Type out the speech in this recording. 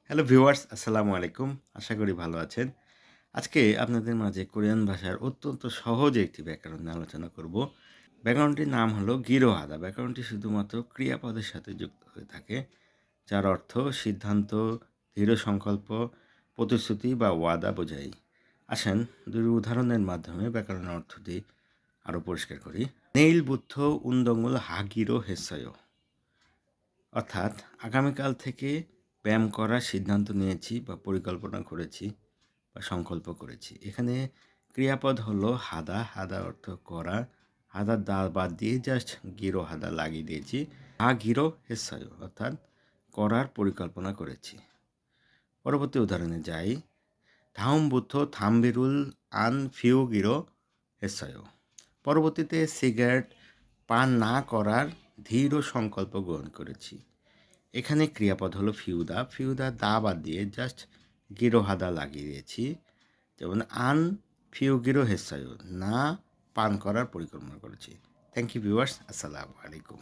Hello viewers, আসসালামু আলাইকুম। আশা করি ভালো আছেন। আজকে আপনাদের মাঝে কোরিয়ান ভাষার অত্যন্ত সহজ একটি ব্যাকরণ নিয়ে আলোচনা করব। ব্যাকরণটির নাম হলো গিরোহাদা। ব্যাকরণটি শুধুমাত্র ক্রিয়াপদের সাথে যুক্ত হয়ে থাকে, যার অর্থ সিদ্ধান্ত, দৃঢ় সংকল্প, প্রতিশ্রুতি বা ওয়াদা বোঝায়। আসেন দুই উদাহরণের মাধ্যমে ব্যাকরণের অর্থটি আরও পরিষ্কার করি। নেইল বুদ্ধ উন্দঙ্গুল হাগিরো হেসয়, অর্থাৎ আগামীকাল থেকে ব্যায়াম করার সিদ্ধান্ত নিয়েছি বা পরিকল্পনা করেছি বা সংকল্প করেছি। এখানে ক্রিয়াপদ হলো হাদা, হাদা অর্থ করা। হাদার দা বাদ দিয়ে জাস্ট গিরো হাদা লাগিয়ে দিয়েছি। হা গিরো হেসায়, অর্থাৎ করার পরিকল্পনা করেছি। পরবর্তী উদাহরণে যাই। ধাউম বুথ থাম্বিরুল আন ফিউ গিরো হেসায়, পরবর্তীতে সিগারেট পান না করার দৃঢ় সংকল্প গ্রহণ করেছি। এখানে ক্রিয়াপদ হলো ফিউদা। ফিউদা দা বাদ দিয়ে জাস্ট গিরোহাদা লাগিয়ে দিয়েছি। যেমন আন ফিউ গিরো হেসায়ু, না পান করার পরিকল্পনা করেছি। থ্যাংক ইউ ভিউয়ার্স, আসসালামু আলাইকুম।